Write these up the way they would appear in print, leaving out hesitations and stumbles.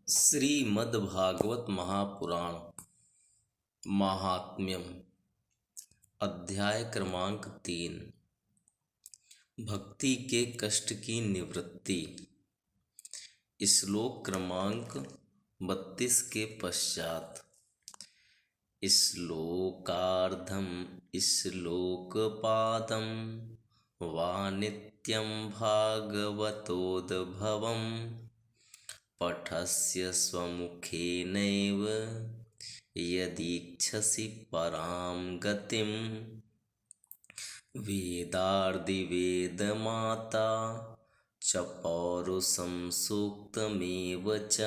श्रीमद्भागवत महापुराण महात्म्यम अध्याय क्रमांक 3। भक्ति के कष्ट की निवृत्ति। श्लोक क्रमांक 32 के पश्चात श्लोकार्धम श्लोकपादम वा नित्यं भागवतोद्भवम् पठस्य स्वमुखेनैव यदीच्छसि परां गतिम्। वेदार्दिवेदमाता च पौरुषं सूक्तमेव च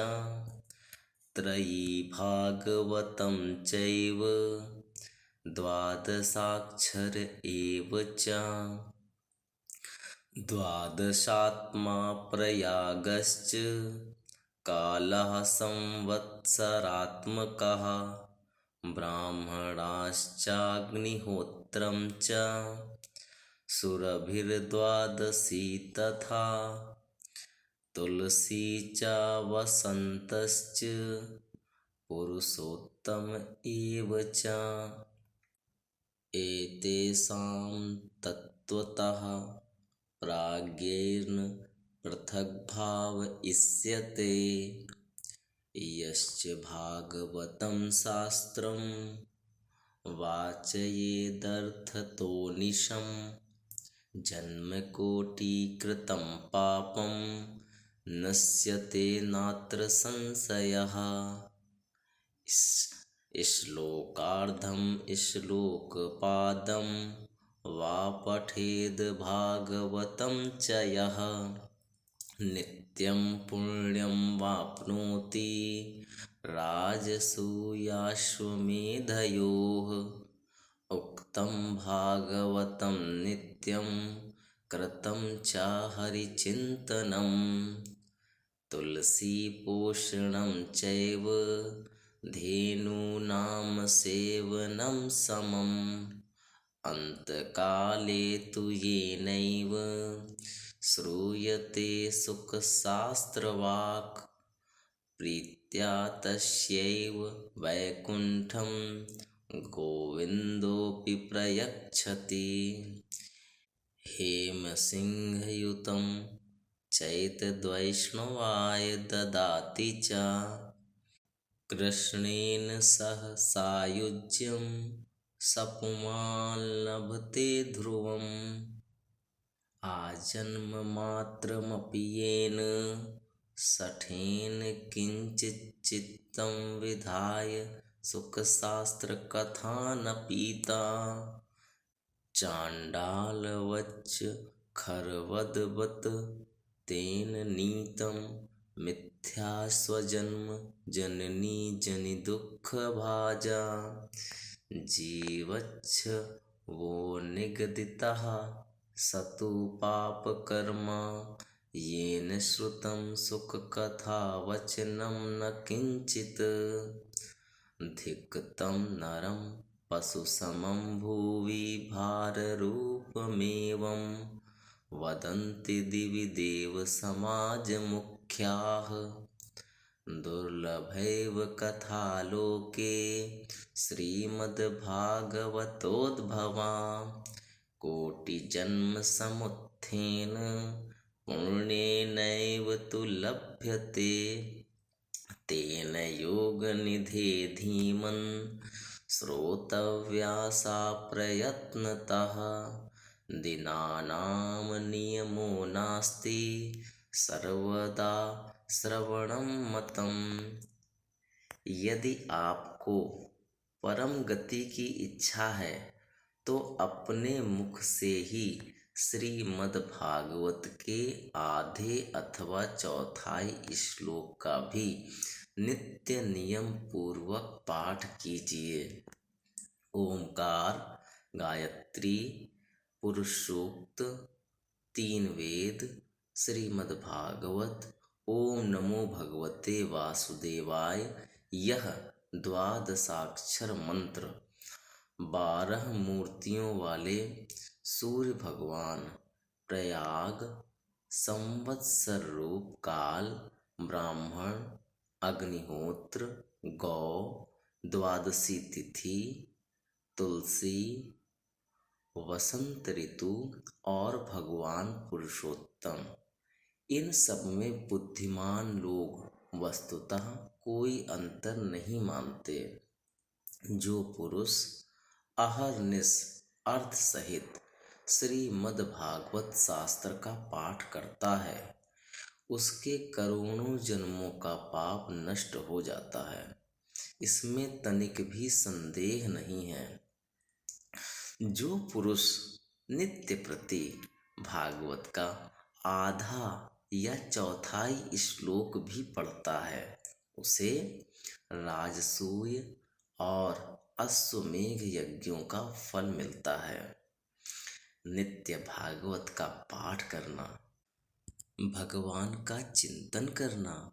त्रयी भागवतं चैव द्वादशाक्षर एव च। द्वादशात्मा प्रयागश्च कालः संवत्सरात्मकः ब्राह्मणाश्चाग्निहोत्रं च सुरभिर्द्वादशी तथा तुलसी च वसन्तश्च पुरुषोत्तम एव च। एतेषां तत्त्वतः प्राज्ञेन पृथग्भाव इष्यते। यश्च भागवतं शास्त्रं वाचयेदर्थतोनिशं जन्मकोटिकृतं पापं नश्यते नात्र संशयः। श्लोकार्धं श्लोकपादं वा पठेद् भागवतं च यः नित्यं पुण्यं वाप्नोति राजसूयाश्वमेधयोः। उक्तं भागवतं नित्यं कृतं च हरिचिन्तनं तुलसीपोषणं चैव धेनूनां सेवनं समम्। अन्तकाले तु येनैव श्रूयते सुखशास्त्रवाक् प्रीत्या तस्यैव वैकुण्ठं गोविन्दोऽपि प्रयच्छति। हेमसिंहयुतं चैतद्वैष्णवाय ददाति च कृष्णेन सह सायुज्यं सपुमान् लभते ध्रुवम्। आजन्ममात्रमपि येन शठेन किञ्चिच्चित्तं विधाय सुखशास्त्रकथा न पीता। चाण्डालवच्च खरवद्वत् तेन नीतं मिथ्या स्वजन्म जननी जनिदुःखभाजा। जीवच्छ वो निगदितः स तु पापकर्मा येन श्रुतं सुखकथावचनं न किञ्चित्। धिक्तं नरं पशुसमं भुवि भाररूपमेवं वदन्ति दिवि देवसमाजमुख्याः। दुर्लभैव कथालोके श्रीमद्भागवतोद्भवा कोटिजन्मसमुत्थेन पुण्येनैव तु लभ्यते। तेन योगनिधे धीमन् श्रोतव्या सा प्रयत्नतः। दिनानां नियमो नास्ति सर्वदा श्रवणं मतम्। यदि आपको परम गति की इच्छा है तो अपने मुख से ही श्रीमद्भागवत के आधे अथवा चौथाई श्लोक का भी नित्य नियम पूर्वक पाठ कीजिए। ओमकार, गायत्री, पुरुषोक्त, 3 वेद, श्रीमद्भागवत, ओम नमो भगवते वासुदेवाय, यह द्वादशाक्षर मंत्र 12 मूर्तियों वाले सूर्य भगवान प्रयाग संवत्सर रूप काल ब्राह्मण अग्निहोत्र, गौ, द्वादशी तिथि, तुलसी, वसंत ऋतु और भगवान पुरुषोत्तम, इन सब में बुद्धिमान लोग वस्तुतः कोई अंतर नहीं मानते। जो पुरुष अहरनिश अर्थ सहित श्रीमद् भागवत शास्त्र का पाठ करता है, उसके करोड़ों जन्मों का पाप नष्ट हो जाता है, इसमें तनिक भी संदेह नहीं है। जो पुरुष नित्य प्रति भागवत का आधा या चौथाई श्लोक भी पढ़ता है, उसे राजसूय और अश्वमेघ यज्ञों का फल मिलता है। नित्य भागवत का पाठ करना, भगवान का चिंतन करना,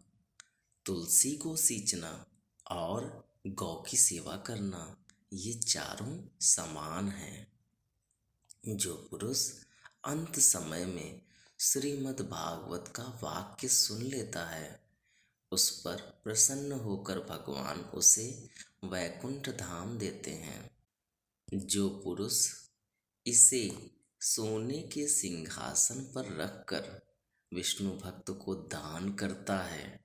तुलसी को सींचना और गौ की सेवा करना, ये चारों समान हैं। जो पुरुष अंत समय में श्रीमद् भागवत का वाक्य सुन लेता है, उस पर प्रसन्न होकर भगवान उसे वैकुंठ धाम देते हैं। जो पुरुष इसे सोने के सिंहासन पर रखकर विष्णु भक्त को दान करता है,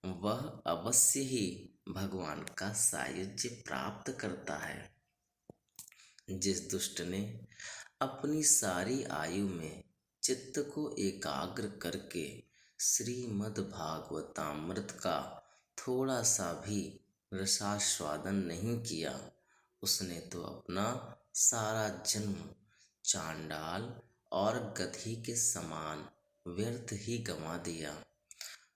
वह अवश्य ही भगवान का सायुज्य प्राप्त करता है। जिस दुष्ट ने अपनी सारी आयु में चित्त को एकाग्र करके श्रीमद् भागवतामृत का थोड़ा सा भी रसास्वादन नहीं किया, उसने तो अपना सारा जन्म चांडाल और गधी के समान व्यर्थ ही गंवा दिया।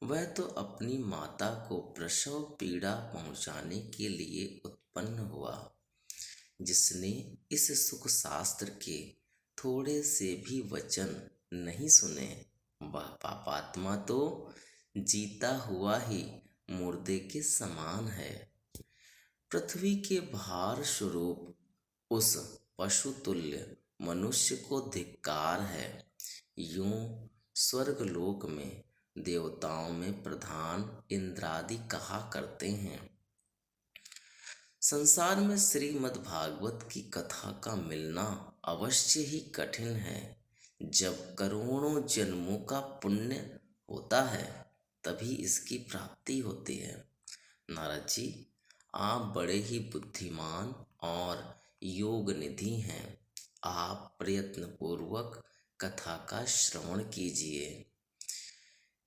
वह तो अपनी माता को प्रसव पीड़ा पहुंचाने के लिए उत्पन्न हुआ। जिसने इस सुख शास्त्र के थोड़े से भी वचन नहीं सुने, वह पापात्मा तो जीता हुआ ही मुर्दे के समान है। पृथ्वी के भार स्वरूप उस पशुतुल्य मनुष्य को धिक्कार है। यूं स्वर्गलोक में देवताओं में प्रधान इंद्रादि कहा करते हैं। संसार में श्रीमद् भागवत की कथा का मिलना अवश्य ही कठिन है। जब करोड़ों जन्मों का पुण्य होता है, तभी इसकी प्राप्ति होती है। नारद जी, आप बड़े ही बुद्धिमान और योग निधि हैं। आप प्रयत्न पूर्वक कथा का श्रवण कीजिए।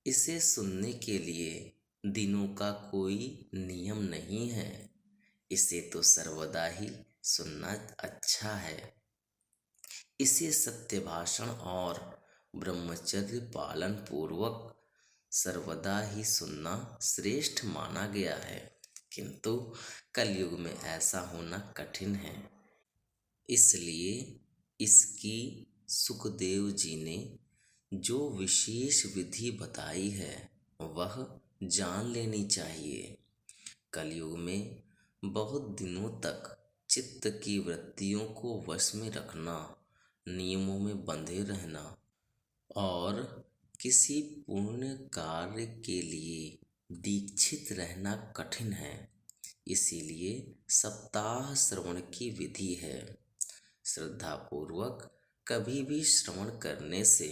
इसे सुनने के लिए दिनों का कोई नियम नहीं है। इसे तो सर्वदा ही सुनना अच्छा है। इसे सत्य भाषण और ब्रह्मचर्य पालन पूर्वक सर्वदा ही सुनना श्रेष्ठ माना गया है, किंतु कलयुग में ऐसा होना कठिन है। इसलिए इसकी सुखदेव जी ने जो विशेष विधि बताई है, वह जान लेनी चाहिए। कलयुग में बहुत दिनों तक चित्त की वृत्तियों को वश में रखना, नियमों में बंधे रहना और किसी पुण्य कार्य के लिए दीक्षित रहना कठिन है। इसीलिए सप्ताह श्रवण की विधि है। श्रद्धापूर्वक कभी भी श्रवण करने से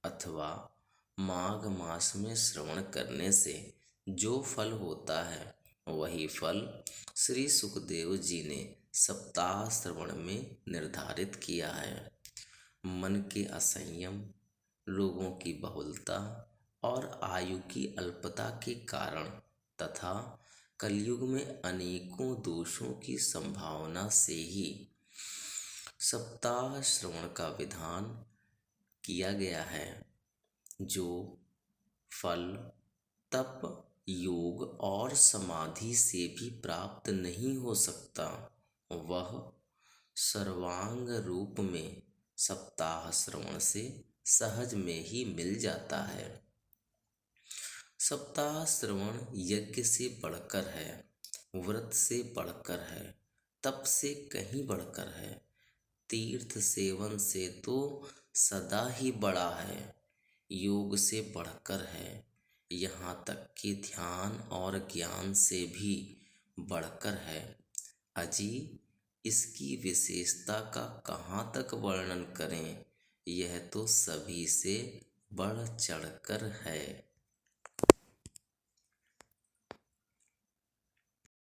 अथवा माघ मास में श्रवण करने से जो फल होता है, वही फल श्री सुखदेव जी ने सप्ताह श्रवण में निर्धारित किया है। मन के असंयम, लोगों की बहुलता और आयु की अल्पता के कारण तथा कलयुग में अनेकों दोषों की संभावना से ही सप्ताह श्रवण का विधान किया गया है। जो फल तप, योग और समाधि से भी प्राप्त नहीं हो सकता, वह सर्वांग रूप में सप्ताह श्रवण से सहज में ही मिल जाता है। सप्ताह श्रवण यज्ञ से बढ़कर है, व्रत से बढ़कर है, तप से कहीं बढ़कर है, तीर्थ सेवन से तो सदा ही बड़ा है, योग से बढ़कर है, यहाँ तक कि ध्यान और ज्ञान से भी बढ़कर है। अजी, इसकी विशेषता का कहाँ तक वर्णन करें, यह तो सभी से बढ़ चढ़कर है।